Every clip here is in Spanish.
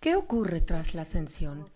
¿Qué ocurre tras la ascensión?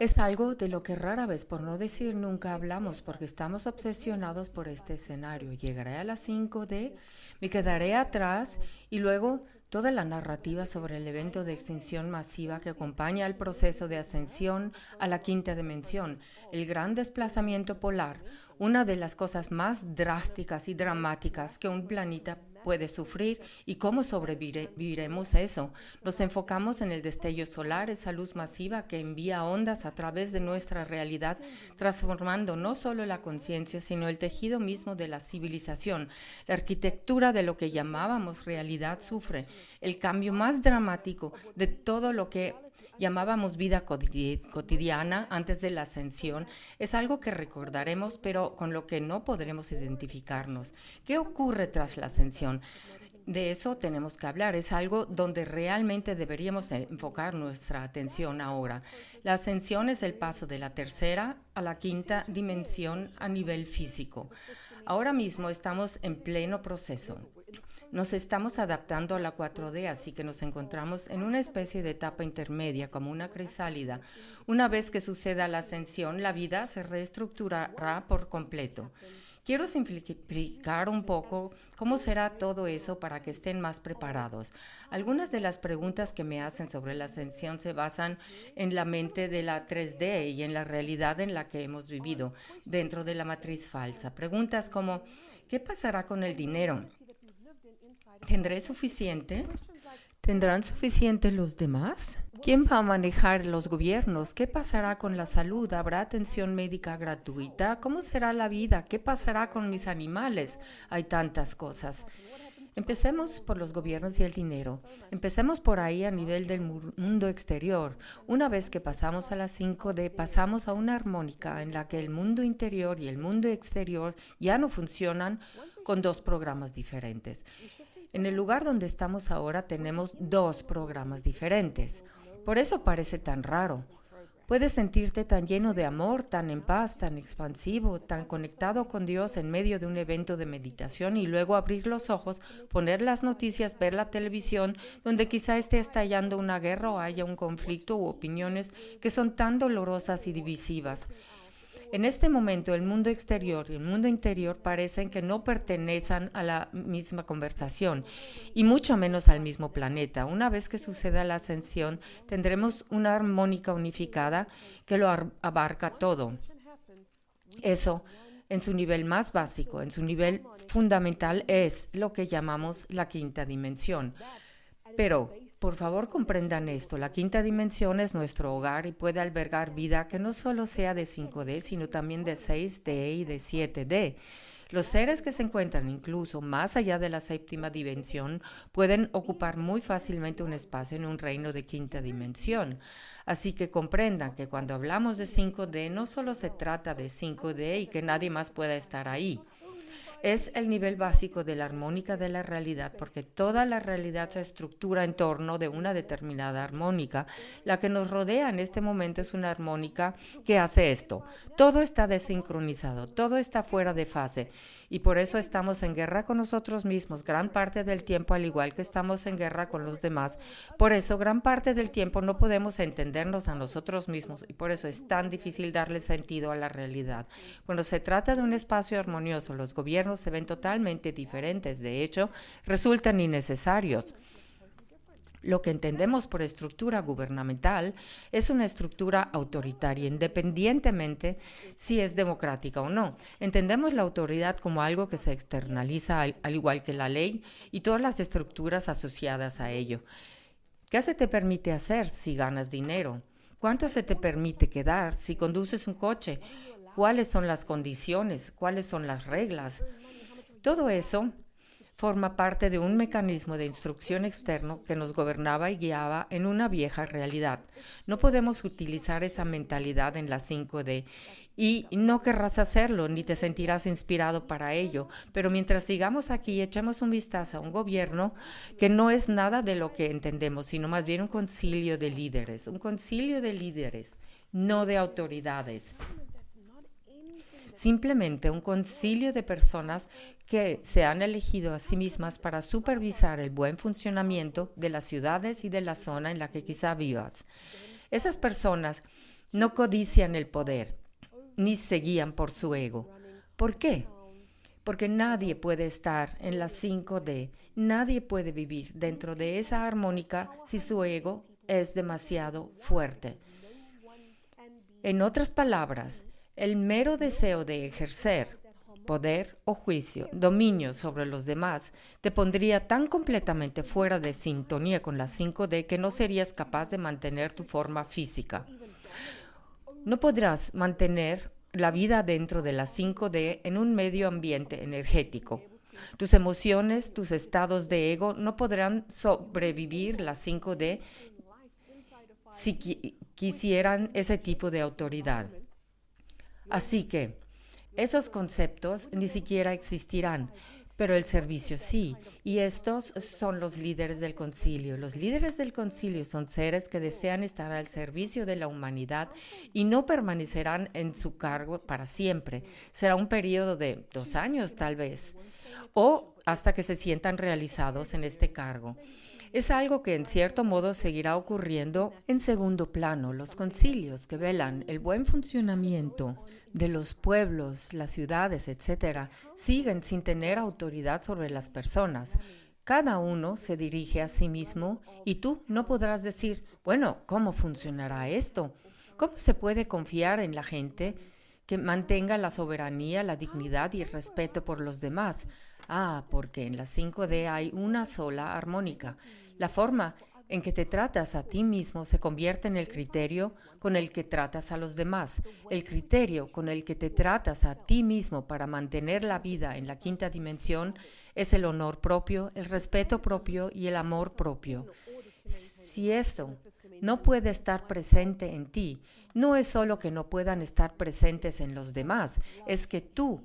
Es algo de lo que rara vez, por no decir nunca, hablamos porque estamos obsesionados por este escenario. Llegaré a las 5D, me quedaré atrás y luego toda la narrativa sobre el evento de extinción masiva que acompaña al proceso de ascensión a la quinta dimensión, el gran desplazamiento polar, una de las cosas más drásticas y dramáticas que un planeta puede sufrir y cómo sobreviviremos eso. Nos enfocamos en el destello solar, esa luz masiva que envía ondas a través de nuestra realidad, transformando no solo la conciencia, sino el tejido mismo de la civilización. La arquitectura de lo que llamábamos realidad sufre. El cambio más dramático de todo lo que llamábamos vida cotidiana antes de la ascensión es algo que recordaremos, pero con lo que no podremos identificarnos. ¿Qué ocurre tras la ascensión? De eso tenemos que hablar, es algo donde realmente deberíamos enfocar nuestra atención ahora. La ascensión es el paso de la tercera a la quinta dimensión a nivel físico. Ahora mismo estamos en pleno proceso. Nos estamos adaptando a la 4D, así que nos encontramos en una especie de etapa intermedia, como una crisálida. Una vez que suceda la ascensión, la vida se reestructurará por completo. Quiero simplificar un poco cómo será todo eso para que estén más preparados. Algunas de las preguntas que me hacen sobre la ascensión se basan en la mente de la 3D y en la realidad en la que hemos vivido dentro de la matriz falsa. Preguntas como, ¿qué pasará con el dinero? ¿Tendré suficiente? ¿Tendrán suficiente los demás? ¿Quién va a manejar los gobiernos? ¿Qué pasará con la salud? ¿Habrá atención médica gratuita? ¿Cómo será la vida? ¿Qué pasará con mis animales? Hay tantas cosas. Empecemos por los gobiernos y el dinero. Empecemos por ahí a nivel del mundo exterior. Una vez que pasamos a la 5D, pasamos a una armónica en la que el mundo interior y el mundo exterior ya no funcionan con dos programas diferentes. En el lugar donde estamos ahora tenemos dos programas diferentes. Por eso parece tan raro. Puedes sentirte tan lleno de amor, tan en paz, tan expansivo, tan conectado con Dios en medio de un evento de meditación y luego abrir los ojos, poner las noticias, ver la televisión, donde quizá esté estallando una guerra o haya un conflicto u opiniones que son tan dolorosas y divisivas. En este momento, el mundo exterior y el mundo interior parecen que no pertenecen a la misma conversación y mucho menos al mismo planeta. Una vez que suceda la ascensión, tendremos una armónica unificada que lo abarca todo. Eso, en su nivel más básico, en su nivel fundamental, es lo que llamamos la quinta dimensión. Pero, por favor, comprendan esto. La quinta dimensión es nuestro hogar y puede albergar vida que no solo sea de 5D, sino también de 6D y de 7D. Los seres que se encuentran incluso más allá de la séptima dimensión pueden ocupar muy fácilmente un espacio en un reino de quinta dimensión. Así que comprendan que cuando hablamos de 5D no solo se trata de 5D y que nadie más pueda estar ahí. Es el nivel básico de la armónica de la realidad, porque toda la realidad se estructura en torno de una determinada armónica. La que nos rodea en este momento es una armónica que hace esto. Todo está desincronizado, todo está fuera de fase. Y por eso estamos en guerra con nosotros mismos gran parte del tiempo, al igual que estamos en guerra con los demás. Por eso gran parte del tiempo no podemos entendernos a nosotros mismos y por eso es tan difícil darle sentido a la realidad. Cuando se trata de un espacio armonioso, los gobiernos se ven totalmente diferentes. De hecho, resultan innecesarios. Lo que entendemos por estructura gubernamental es una estructura autoritaria, independientemente si es democrática o no. Entendemos la autoridad como algo que se externaliza al igual que la ley y todas las estructuras asociadas a ello. ¿Qué se te permite hacer si ganas dinero? ¿Cuánto se te permite quedar si conduces un coche? ¿Cuáles son las condiciones? ¿Cuáles son las reglas? Todo eso forma parte de un mecanismo de instrucción externo que nos gobernaba y guiaba en una vieja realidad. No podemos utilizar esa mentalidad en la 5D y no querrás hacerlo ni te sentirás inspirado para ello, pero mientras sigamos aquí echemos un vistazo a un gobierno que no es nada de lo que entendemos, sino más bien un concilio de líderes, no de autoridades. simplemente un concilio de personas que se han elegido a sí mismas para supervisar el buen funcionamiento de las ciudades y de la zona en la que quizá vivas. Esas personas no codician el poder, ni se guían por su ego. ¿Por qué? Porque nadie puede estar en la 5D, nadie puede vivir dentro de esa armónica si su ego es demasiado fuerte. En otras palabras, el mero deseo de ejercer poder o juicio, dominio sobre los demás, te pondría tan completamente fuera de sintonía con la 5D que no serías capaz de mantener tu forma física. No podrás mantener la vida dentro de la 5D en un medio ambiente energético. Tus emociones, tus estados de ego no podrán sobrevivir la 5D si quisieran ese tipo de autoridad. Así que esos conceptos ni siquiera existirán, pero el servicio sí, y estos son los líderes del concilio. Los líderes del concilio son seres que desean estar al servicio de la humanidad y no permanecerán en su cargo para siempre. Será un periodo de 2 años tal vez, o hasta que se sientan realizados en este cargo. Es algo que en cierto modo seguirá ocurriendo en segundo plano. Los concilios que velan el buen funcionamiento de los pueblos, las ciudades, etc., siguen sin tener autoridad sobre las personas. Cada uno se dirige a sí mismo y tú no podrás decir, bueno, ¿cómo funcionará esto? ¿Cómo se puede confiar en la gente que mantenga la soberanía, la dignidad y el respeto por los demás? Porque en la 5D hay una sola armónica. La forma en que te tratas a ti mismo se convierte en el criterio con el que tratas a los demás. El criterio con el que te tratas a ti mismo para mantener la vida en la 5ª dimensión es el honor propio, el respeto propio y el amor propio. Si eso no puede estar presente en ti, no es solo que no puedan estar presentes en los demás, es que tú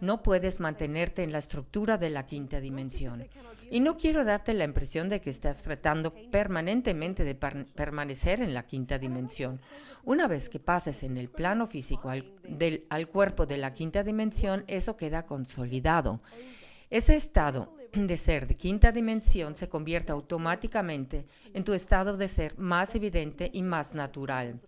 no puedes mantenerte en la estructura de la 5ª dimensión. Y no quiero darte la impresión de que estás tratando permanentemente de permanecer en la 5ª dimensión. Una vez que pases en el plano físico al cuerpo de la 5ª dimensión, eso queda consolidado. Ese estado de ser de 5ª dimensión se convierte automáticamente en tu estado de ser más evidente y más natural.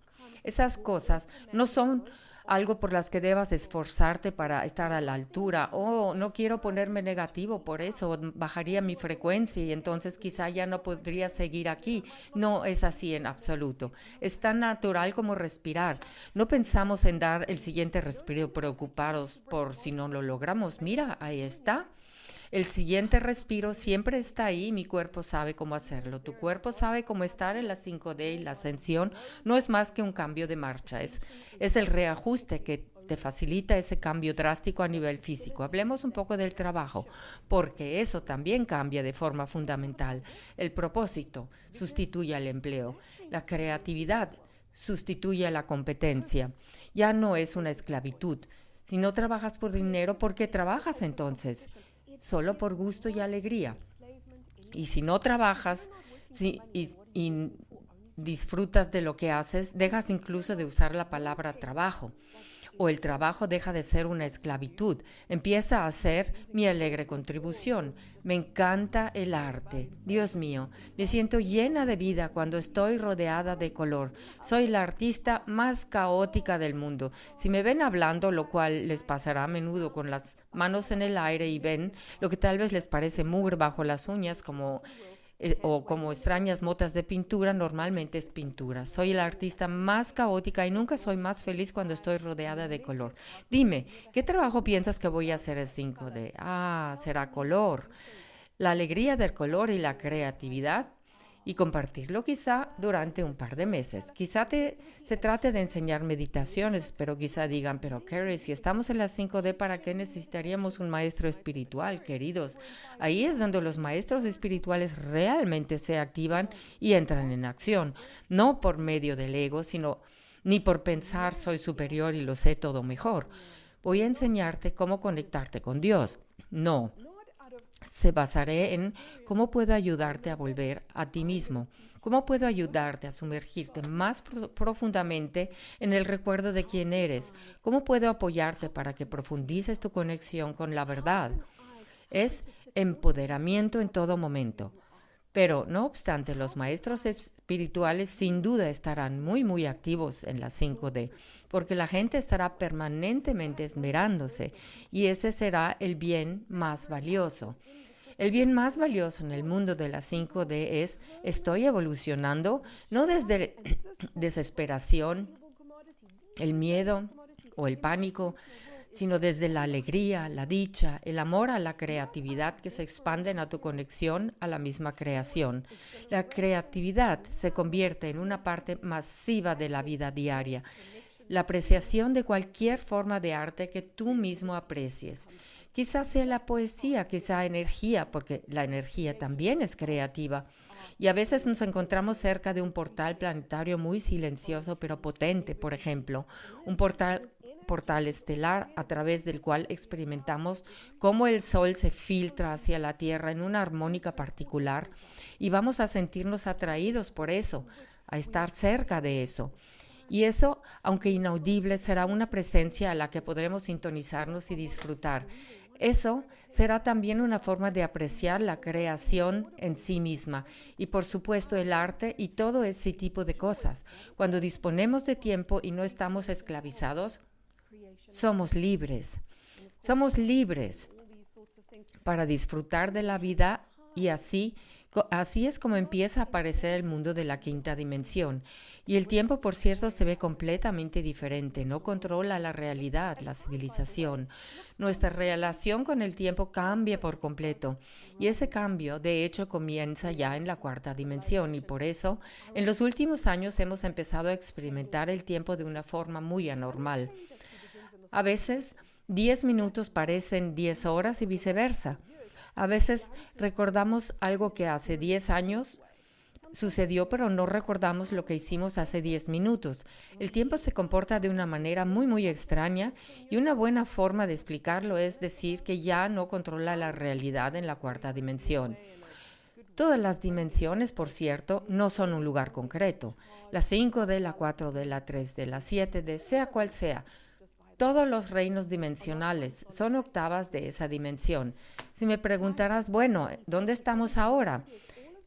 Esas cosas no son algo por las que debas esforzarte para estar a la altura. No quiero ponerme negativo por eso, bajaría mi frecuencia y entonces quizá ya no podría seguir aquí. No es así en absoluto. Es tan natural como respirar. No pensamos en dar el siguiente respiro preocupados por si no lo logramos. Mira, ahí está. El siguiente respiro siempre está ahí, mi cuerpo sabe cómo hacerlo. Tu cuerpo sabe cómo estar en la 5D y la ascensión no es más que un cambio de marcha, es el reajuste que te facilita ese cambio drástico a nivel físico. Hablemos un poco del trabajo, porque eso también cambia de forma fundamental. El propósito sustituye al empleo, la creatividad sustituye a la competencia. Ya no es una esclavitud. Si no trabajas por dinero, ¿por qué trabajas entonces? Solo por gusto y alegría. Y si no trabajas y disfrutas de lo que haces, dejas incluso de usar la palabra trabajo. O el trabajo deja de ser una esclavitud, empieza a ser mi alegre contribución. Me encanta el arte. Dios mío, me siento llena de vida cuando estoy rodeada de color. Soy la artista más caótica del mundo. Si me ven hablando, lo cual les pasará a menudo con las manos en el aire y ven lo que tal vez les parece mugre bajo las uñas, o como extrañas motas de pintura, normalmente es pintura. Soy la artista más caótica y nunca soy más feliz cuando estoy rodeada de color. Dime, ¿qué trabajo piensas que voy a hacer el 5D? Será color. La alegría del color y la creatividad. Y compartirlo quizá durante un par de meses. Quizá se trate de enseñar meditaciones, pero quizá digan, pero Carrie, si estamos en la 5D, ¿para qué necesitaríamos un maestro espiritual, queridos? Ahí es donde los maestros espirituales realmente se activan y entran en acción, no por medio del ego, ni por pensar soy superior y lo sé todo mejor. Voy a enseñarte cómo conectarte con Dios. No. se basaré en cómo puedo ayudarte a volver a ti mismo. ¿Cómo puedo ayudarte a sumergirte más profundamente en el recuerdo de quién eres? ¿Cómo puedo apoyarte para que profundices tu conexión con la verdad? Es empoderamiento en todo momento. Pero, no obstante, los maestros espirituales sin duda estarán muy activos en la 5D, porque la gente estará permanentemente esmerándose y ese será el bien más valioso. El bien más valioso en el mundo de la 5D es: estoy evolucionando, no desde desesperación, el miedo o el pánico, sino desde la alegría, la dicha, el amor a la creatividad que se expanden a tu conexión a la misma creación. La creatividad se convierte en una parte masiva de la vida diaria, la apreciación de cualquier forma de arte que tú mismo aprecies. Quizás sea la poesía, quizá energía, porque la energía también es creativa. Y a veces nos encontramos cerca de un portal planetario muy silencioso pero potente, por ejemplo, un portal estelar a través del cual experimentamos cómo el Sol se filtra hacia la Tierra en una armónica particular y vamos a sentirnos atraídos por eso, a estar cerca de eso. Y eso, aunque inaudible, será una presencia a la que podremos sintonizarnos y disfrutar. Eso será también una forma de apreciar la creación en sí misma y, por supuesto, el arte y todo ese tipo de cosas. Cuando disponemos de tiempo y no estamos esclavizados, somos libres. Somos libres para disfrutar de la vida y así es como empieza a aparecer el mundo de la quinta dimensión. Y el tiempo, por cierto, se ve completamente diferente. No controla la realidad, la civilización. Nuestra relación con el tiempo cambia por completo. Y ese cambio, de hecho, comienza ya en la cuarta dimensión. Y por eso, en los últimos años hemos empezado a experimentar el tiempo de una forma muy anormal. A veces, 10 minutos parecen 10 horas y viceversa. A veces recordamos algo que hace 10 años sucedió, pero no recordamos lo que hicimos hace 10 minutos. El tiempo se comporta de una manera muy extraña y una buena forma de explicarlo es decir que ya no controla la realidad en la cuarta dimensión. Todas las dimensiones, por cierto, no son un lugar concreto. La 5D, la 4D, la 3D, la 7D, sea cual sea. Todos los reinos dimensionales son octavas de esa dimensión. Si me preguntaras, bueno, ¿dónde estamos ahora?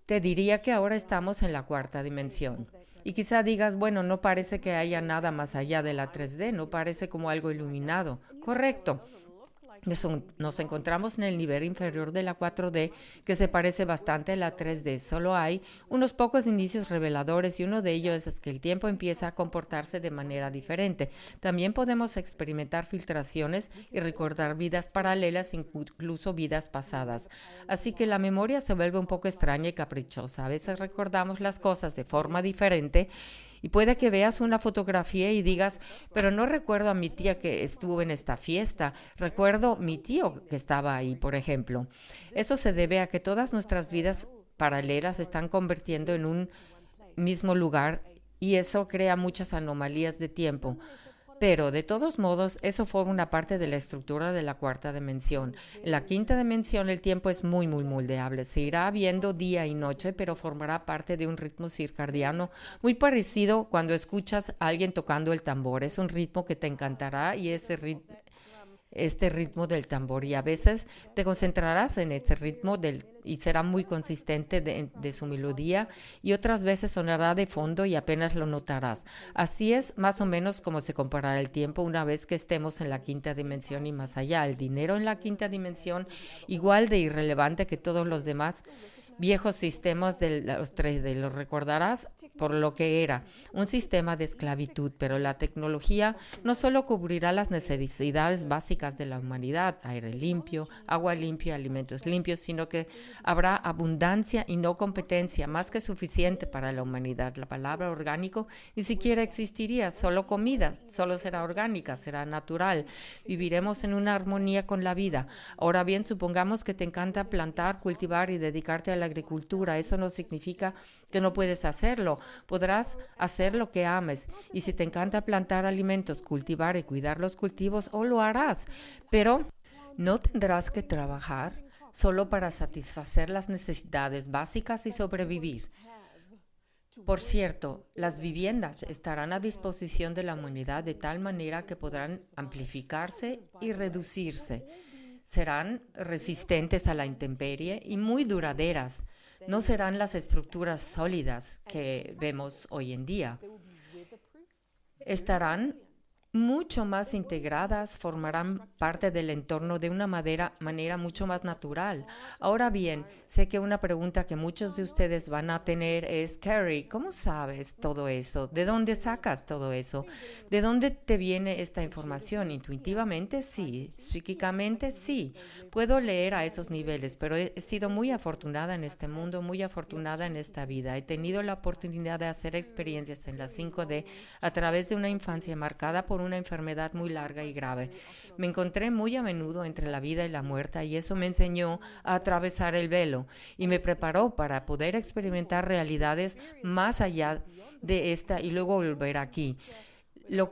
Te diría que ahora estamos en la cuarta dimensión. Y quizá digas, bueno, no parece que haya nada más allá de la 3D, no parece como algo iluminado. Correcto. Nos encontramos en el nivel inferior de la 4D, que se parece bastante a la 3D. Solo hay unos pocos indicios reveladores y uno de ellos es que el tiempo empieza a comportarse de manera diferente. También podemos experimentar filtraciones y recordar vidas paralelas, incluso vidas pasadas. Así que la memoria se vuelve un poco extraña y caprichosa. A veces recordamos las cosas de forma diferente. Y puede que veas una fotografía y digas, pero no recuerdo a mi tía que estuvo en esta fiesta, recuerdo a mi tío que estaba ahí, por ejemplo. Eso se debe a que todas nuestras vidas paralelas se están convirtiendo en un mismo lugar y eso crea muchas anomalías de tiempo. Pero, de todos modos, eso forma una parte de la estructura de la cuarta dimensión. En la quinta dimensión el tiempo es muy moldeable. Se irá viendo día y noche, pero formará parte de un ritmo circadiano muy parecido cuando escuchas a alguien tocando el tambor. Es un ritmo que te encantará y este ritmo del tambor, y a veces te concentrarás en este ritmo y será muy consistente de su melodía, y otras veces sonará de fondo y apenas lo notarás. Así es más o menos como se comparará el tiempo una vez que estemos en la quinta dimensión y más allá. El dinero en la quinta dimensión, igual de irrelevante que todos los demás viejos sistemas de los 3D, lo recordarás por lo que era, un sistema de esclavitud, pero la tecnología no solo cubrirá las necesidades básicas de la humanidad, aire limpio, agua limpia, alimentos limpios, sino que habrá abundancia y no competencia, más que suficiente para la humanidad. La palabra orgánico ni siquiera existiría, solo comida, solo será orgánica, será natural. Viviremos en una armonía con la vida. Ahora bien, supongamos que te encanta plantar, cultivar y dedicarte a la agricultura. Eso no significa que no puedes hacerlo. Podrás hacer lo que ames. Y si te encanta plantar alimentos, cultivar y cuidar los cultivos, lo harás. Pero no tendrás que trabajar solo para satisfacer las necesidades básicas y sobrevivir. Por cierto, las viviendas estarán a disposición de la humanidad de tal manera que podrán amplificarse y reducirse. Serán resistentes a la intemperie y muy duraderas. No serán las estructuras sólidas que vemos hoy en día. Estarán mucho más integradas, formarán parte del entorno de una manera mucho más natural. Ahora bien, sé que una pregunta que muchos de ustedes van a tener es, Carrie, ¿cómo sabes todo eso? ¿De dónde sacas todo eso? ¿De dónde te viene esta información? Intuitivamente sí, psíquicamente sí. Puedo leer a esos niveles, pero he sido muy afortunada en este mundo, muy afortunada en esta vida. He tenido la oportunidad de hacer experiencias en la 5D a través de una infancia marcada por una enfermedad muy larga y grave. Me encontré muy a menudo entre la vida y la muerte y eso me enseñó a atravesar el velo y me preparó para poder experimentar realidades más allá de esta y luego volver aquí. Lo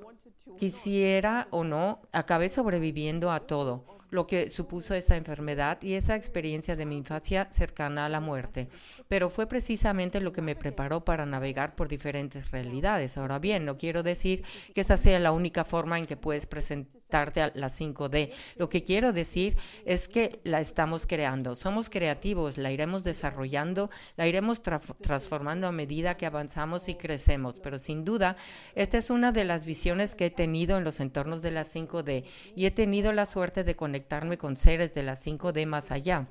quisiera o no, acabé sobreviviendo a todo lo que supuso esa enfermedad y esa experiencia de mi infancia cercana a la muerte. Pero fue precisamente lo que me preparó para navegar por diferentes realidades. Ahora bien, no quiero decir que esa sea la única forma en que puedes presentarte a la 5D. Lo que quiero decir es que la estamos creando. Somos creativos, la iremos desarrollando, la iremos transformando a medida que avanzamos y crecemos. Pero sin duda, esta es una de las visiones que he tenido en los entornos de la 5D y he tenido la suerte de conectarme con seres de la 5D más allá.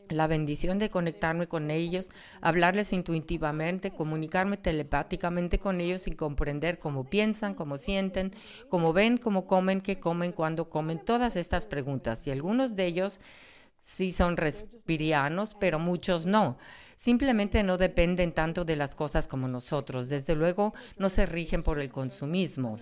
La bendición de conectarme con ellos, hablarles intuitivamente, comunicarme telepáticamente con ellos y comprender cómo piensan, cómo sienten, cómo ven, cómo comen, qué comen, cuándo comen, todas estas preguntas. Y algunos de ellos sí son respirianos, pero muchos no. Simplemente no dependen tanto de las cosas como nosotros. Desde luego, no se rigen por el consumismo.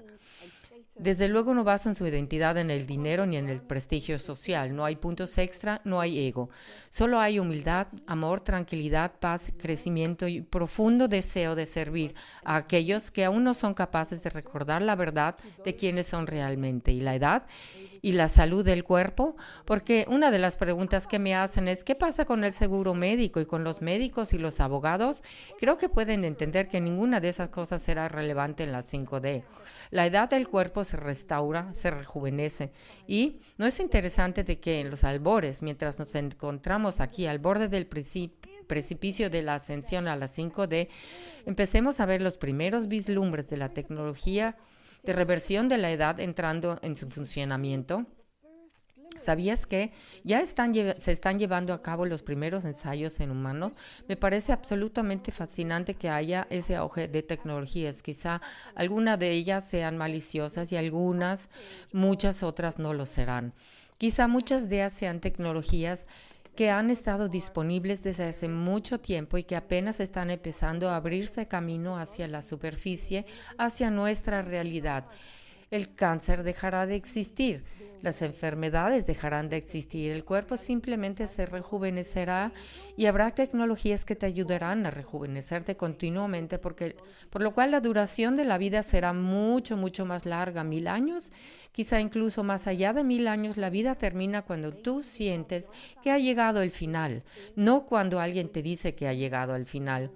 Desde luego no basan su identidad en el dinero ni en el prestigio social. No hay puntos extra, no hay ego. Solo hay humildad, amor, tranquilidad, paz, crecimiento y profundo deseo de servir a aquellos que aún no son capaces de recordar la verdad de quiénes son realmente. Y la edad y la salud del cuerpo, porque una de las preguntas que me hacen es ¿qué pasa con el seguro médico y con los médicos y los abogados? Creo que pueden entender que ninguna de esas cosas será relevante en la 5D. La edad del cuerpo se restaura, se rejuvenece. Y no es interesante de que en los albores, mientras nos encontramos aquí al borde del precipicio de la ascensión a la 5D, empecemos a ver los primeros vislumbres de la tecnología de reversión de la edad entrando en su funcionamiento. ¿Sabías que ya se están llevando a cabo los primeros ensayos en humanos? Me parece absolutamente fascinante que haya ese auge de tecnologías. Quizá algunas de ellas sean maliciosas y muchas otras no lo serán. Quizá muchas de ellas sean tecnologías que han estado disponibles desde hace mucho tiempo y que apenas están empezando a abrirse camino hacia la superficie, hacia nuestra realidad. El cáncer dejará de existir, las enfermedades dejarán de existir, el cuerpo simplemente se rejuvenecerá y habrá tecnologías que te ayudarán a rejuvenecerte continuamente, por lo cual la duración de la vida será mucho, mucho más larga, 1000 años, quizá incluso más allá de 1000 años. La vida termina cuando tú sientes que ha llegado el final, no cuando alguien te dice que ha llegado al final.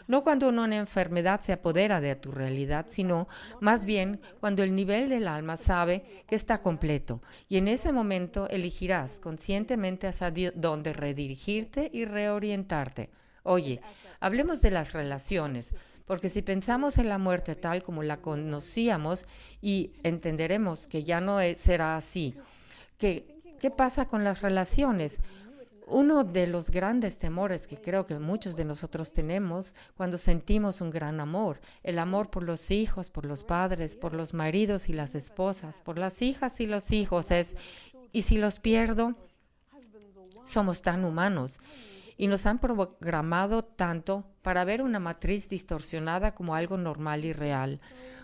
No cuando una enfermedad se apodera de tu realidad, sino más bien cuando el nivel del alma sabe que está completo. Y en ese momento elegirás conscientemente hacia dónde redirigirte y reorientarte. Oye, hablemos de las relaciones, porque si pensamos en la muerte tal como la conocíamos y entenderemos que ya no será así. ¿Qué pasa con las relaciones? Uno de los grandes temores que creo que muchos de nosotros tenemos cuando sentimos un gran amor, el amor por los hijos, por los padres, por los maridos y las esposas, por las hijas y los hijos, es, ¿y si los pierdo? Somos tan humanos y nos han programado tanto para ver una matriz distorsionada como algo normal y real.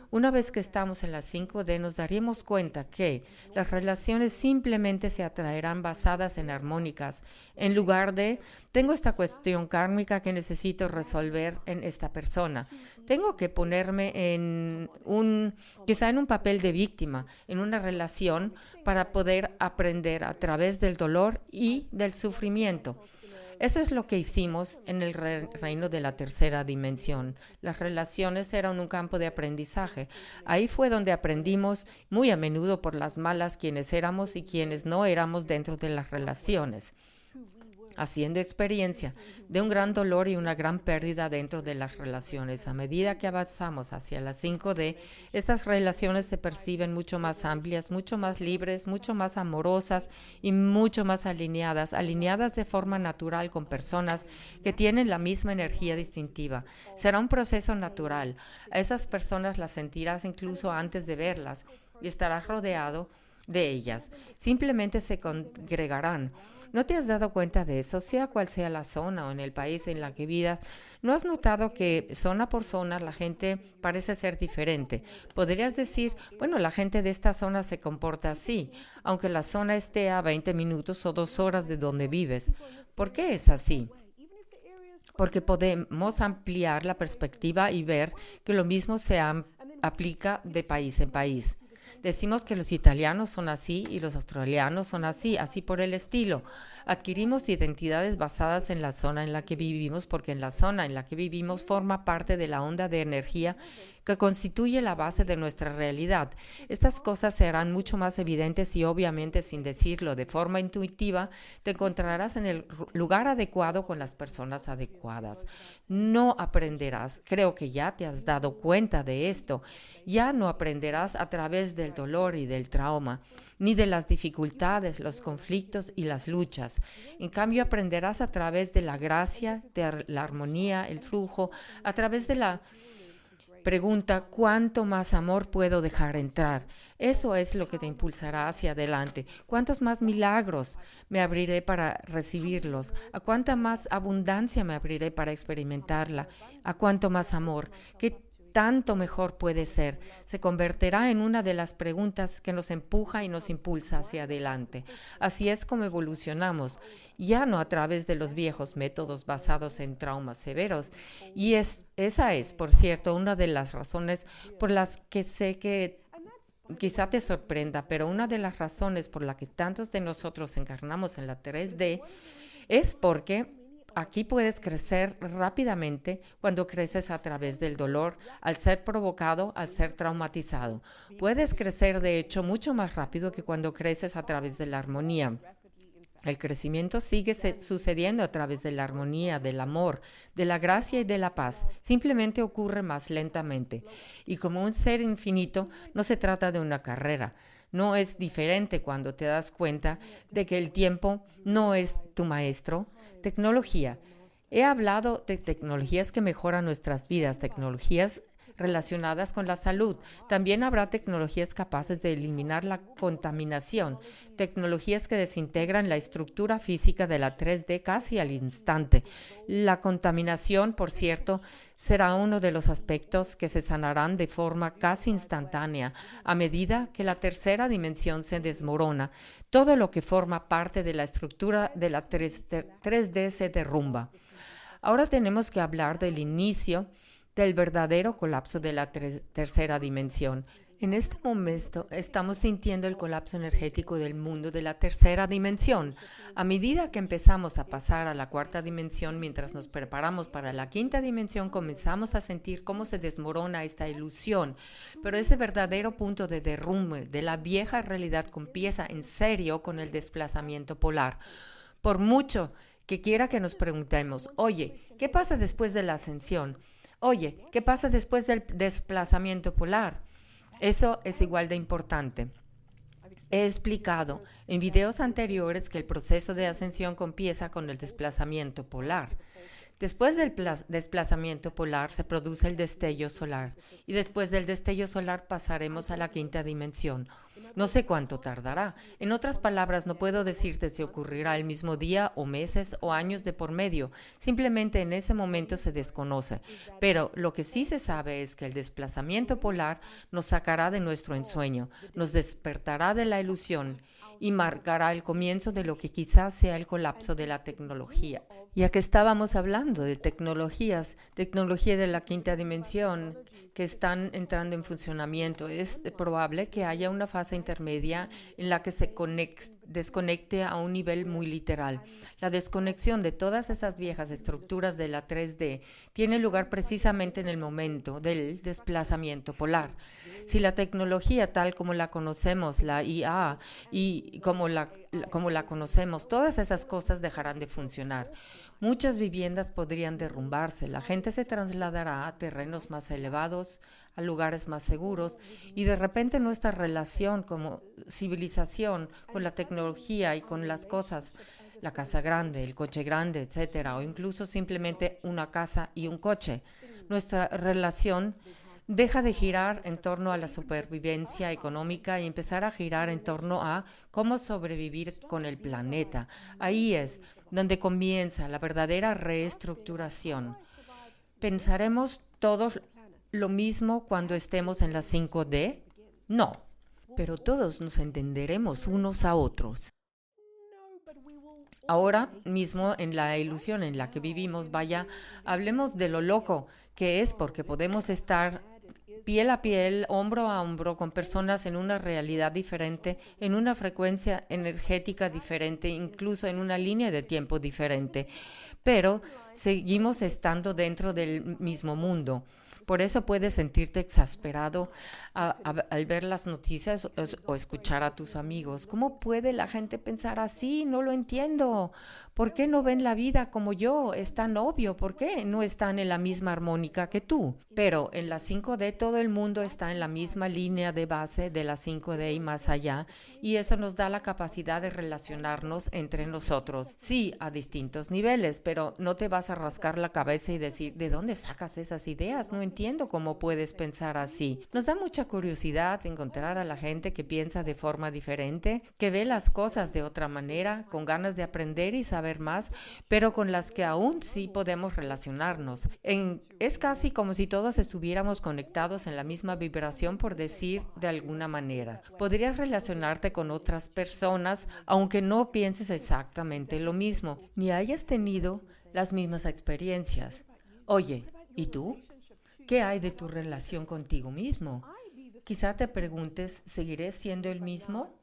Una vez que estamos en la 5D, nos daremos cuenta que las relaciones simplemente se atraerán basadas en armónicas, en lugar de, tengo esta cuestión kármica que necesito resolver en esta persona. Tengo que ponerme quizá en un papel de víctima, en una relación, para poder aprender a través del dolor y del sufrimiento. Eso es lo que hicimos en el reino de la tercera dimensión. Las relaciones eran un campo de aprendizaje. Ahí fue donde aprendimos muy a menudo por las malas quiénes éramos y quiénes no éramos dentro de las relaciones, haciendo experiencia de un gran dolor y una gran pérdida dentro de las relaciones. A medida que avanzamos hacia la 5D, estas relaciones se perciben mucho más amplias, mucho más libres, mucho más amorosas y mucho más alineadas de forma natural con personas que tienen la misma energía distintiva. Será un proceso natural. A esas personas las sentirás incluso antes de verlas y estarás rodeado de ellas. Simplemente se congregarán. ¿No te has dado cuenta de eso? Sea cual sea la zona o en el país en la que vivas, ¿no has notado que zona por zona la gente parece ser diferente? Podrías decir, bueno, la gente de esta zona se comporta así, aunque la zona esté a 20 minutos o 2 horas de donde vives. ¿Por qué es así? Porque podemos ampliar la perspectiva y ver que lo mismo se aplica de país en país. Decimos que los italianos son así y los australianos son así por el estilo. Adquirimos identidades basadas en la zona en la que vivimos porque en la zona en la que vivimos forma parte de la onda de energía que constituye la base de nuestra realidad. Estas cosas serán mucho más evidentes y obviamente sin decirlo de forma intuitiva, te encontrarás en el lugar adecuado con las personas adecuadas. No aprenderás, creo que ya te has dado cuenta de esto, ya no aprenderás a través del dolor y del trauma, ni de las dificultades, los conflictos y las luchas. En cambio, aprenderás a través de la gracia, de la armonía, el flujo, a través de la pregunta, ¿cuánto más amor puedo dejar entrar? Eso es lo que te impulsará hacia adelante. ¿Cuántos más milagros me abriré para recibirlos? ¿A cuánta más abundancia me abriré para experimentarla? ¿A cuánto más amor? ¿Qué tanto mejor puede ser? Se convertirá en una de las preguntas que nos empuja y nos impulsa hacia adelante. Así es como evolucionamos, ya no a través de los viejos métodos basados en traumas severos. Y esa es, por cierto, una de las razones por las que sé que quizá te sorprenda, pero una de las razones por la que tantos de nosotros encarnamos en la 3D es porque aquí puedes crecer rápidamente cuando creces a través del dolor, al ser provocado, al ser traumatizado. Puedes crecer, de hecho, mucho más rápido que cuando creces a través de la armonía. El crecimiento sigue sucediendo a través de la armonía, del amor, de la gracia y de la paz. Simplemente ocurre más lentamente. Y como un ser infinito, no se trata de una carrera. No es diferente cuando te das cuenta de que el tiempo no es tu maestro. Tecnología. He hablado de tecnologías que mejoran nuestras vidas, tecnologías relacionadas con la salud. También habrá tecnologías capaces de eliminar la contaminación, tecnologías que desintegran la estructura física de la 3D casi al instante. La contaminación, por cierto, será uno de los aspectos que se sanarán de forma casi instantánea a medida que la tercera dimensión se desmorona. Todo lo que forma parte de la estructura de la 3D se derrumba. Ahora tenemos que hablar del inicio del verdadero colapso de la tercera dimensión. En este momento estamos sintiendo el colapso energético del mundo de la tercera dimensión. A medida que empezamos a pasar a la cuarta dimensión, mientras nos preparamos para la quinta dimensión, comenzamos a sentir cómo se desmorona esta ilusión. Pero ese verdadero punto de derrumbe de la vieja realidad comienza en serio con el desplazamiento polar. Por mucho que quiera que nos preguntemos, oye, ¿qué pasa después de la ascensión? Oye, ¿qué pasa después del desplazamiento polar? Eso es igual de importante. He explicado en videos anteriores que el proceso de ascensión comienza con el desplazamiento polar. Después del desplazamiento polar se produce el destello solar y después del destello solar pasaremos a la quinta dimensión. No sé cuánto tardará. En otras palabras, no puedo decirte si ocurrirá el mismo día o meses o años de por medio. Simplemente en ese momento se desconoce. Pero lo que sí se sabe es que el desplazamiento polar nos sacará de nuestro ensueño, nos despertará de la ilusión y marcará el comienzo de lo que quizás sea el colapso de la tecnología. Ya que estábamos hablando de tecnología de la quinta dimensión que están entrando en funcionamiento, es probable que haya una fase intermedia en la que se desconecte a un nivel muy literal. La desconexión de todas esas viejas estructuras de la 3D tiene lugar precisamente en el momento del desplazamiento polar. Si la tecnología tal como la conocemos, la IA, y como la conocemos, todas esas cosas dejarán de funcionar. Muchas viviendas podrían derrumbarse, la gente se trasladará a terrenos más elevados, a lugares más seguros, y de repente nuestra relación como civilización con la tecnología y con las cosas, la casa grande, el coche grande, etcétera, o incluso simplemente una casa y un coche, nuestra relación deja de girar en torno a la supervivencia económica y empezar a girar en torno a cómo sobrevivir con el planeta. Ahí es donde comienza la verdadera reestructuración. ¿Pensaremos todos lo mismo cuando estemos en la 5D? No, pero todos nos entenderemos unos a otros. Ahora mismo, en la ilusión en la que vivimos, hablemos de lo loco que es, porque podemos estar piel a piel, hombro a hombro, con personas en una realidad diferente, en una frecuencia energética diferente, incluso en una línea de tiempo diferente, pero seguimos estando dentro del mismo mundo. Por eso puedes sentirte exasperado al ver las noticias o escuchar a tus amigos. ¿Cómo puede la gente pensar así? No lo entiendo. ¿Por qué no ven la vida como yo? Es tan obvio. ¿Por qué no están en la misma armónica que tú? Pero en la 5D todo el mundo está en la misma línea de base de la 5D y más allá, y eso nos da la capacidad de relacionarnos entre nosotros. Sí, a distintos niveles, pero no te vas a rascar la cabeza y decir, ¿de dónde sacas esas ideas? No entiendo cómo puedes pensar así. Nos da mucha curiosidad encontrar a la gente que piensa de forma diferente, que ve las cosas de otra manera, con ganas de aprender y saber más, pero con las que aún sí podemos relacionarnos. Es casi como si todos estuviéramos conectados en la misma vibración, por decir de alguna manera. Podrías relacionarte con otras personas, aunque no pienses exactamente lo mismo, ni hayas tenido las mismas experiencias. Oye, ¿y tú? ¿Qué hay de tu relación contigo mismo? Quizá te preguntes, ¿seguiré siendo el mismo?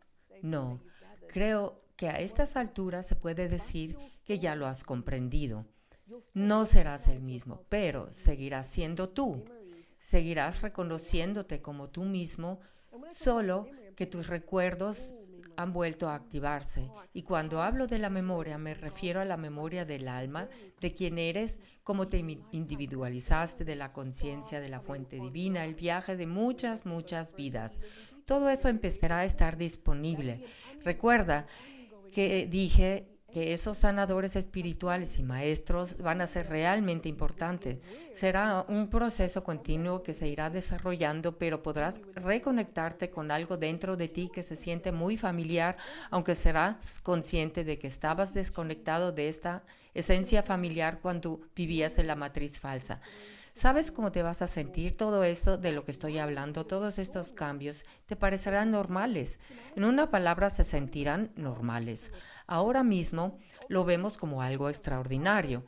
No, creo que a estas alturas se puede decir que ya lo has comprendido. No serás el mismo, pero seguirás siendo tú. Seguirás reconociéndote como tú mismo, solo que tus recuerdos han vuelto a activarse. Y cuando hablo de la memoria, me refiero a la memoria del alma, de quién eres, cómo te individualizaste, de la conciencia, de la fuente divina, el viaje de muchas, muchas vidas. Todo eso empezará a estar disponible. Recuerda que dije que esos sanadores espirituales y maestros van a ser realmente importantes. Será un proceso continuo que se irá desarrollando, pero podrás reconectarte con algo dentro de ti que se siente muy familiar, aunque serás consciente de que estabas desconectado de esta esencia familiar cuando vivías en la matriz falsa. ¿Sabes cómo te vas a sentir? Todo esto de lo que estoy hablando, todos estos cambios, te parecerán normales. En una palabra, se sentirán normales. Ahora mismo lo vemos como algo extraordinario.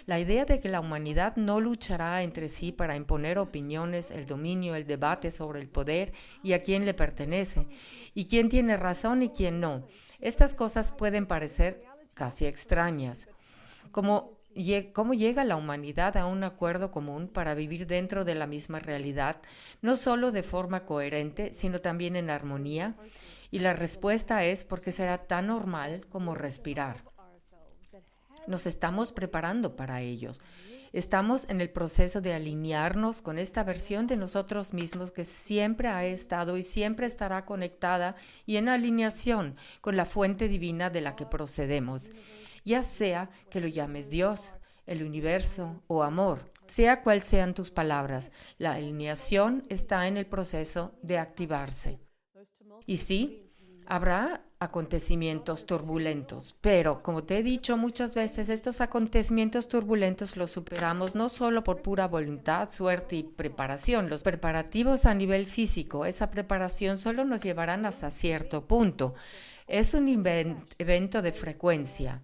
La idea de que la humanidad no luchará entre sí para imponer opiniones, el dominio, el debate sobre el poder y a quién le pertenece, y quién tiene razón y quién no. Estas cosas pueden parecer casi extrañas. ¿Cómo llega la humanidad a un acuerdo común para vivir dentro de la misma realidad, no solo de forma coherente, sino también en armonía? Y la respuesta es porque será tan normal como respirar. Nos estamos preparando para ellos. Estamos en el proceso de alinearnos con esta versión de nosotros mismos que siempre ha estado y siempre estará conectada y en alineación con la fuente divina de la que procedemos. Ya sea que lo llames Dios, el universo o amor. Sea cual sean tus palabras, la alineación está en el proceso de activarse. Y sí, habrá acontecimientos turbulentos, pero como te he dicho muchas veces, estos acontecimientos turbulentos los superamos no solo por pura voluntad, suerte y preparación. Los preparativos a nivel físico, esa preparación solo nos llevarán hasta cierto punto. Es un evento de frecuencia.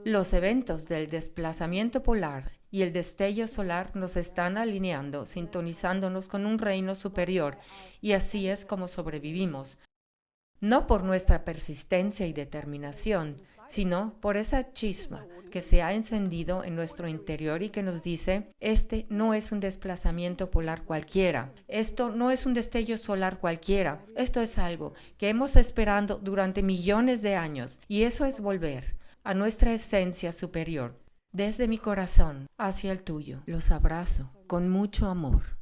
Los eventos del desplazamiento polar y el destello solar nos están alineando, sintonizándonos con un reino superior, y así es como sobrevivimos. No por nuestra persistencia y determinación, sino por esa chispa que se ha encendido en nuestro interior y que nos dice, este no es un desplazamiento polar cualquiera, esto no es un destello solar cualquiera, esto es algo que hemos esperado durante millones de años, y eso es volver a nuestra esencia superior. Desde mi corazón hacia el tuyo, los abrazo con mucho amor.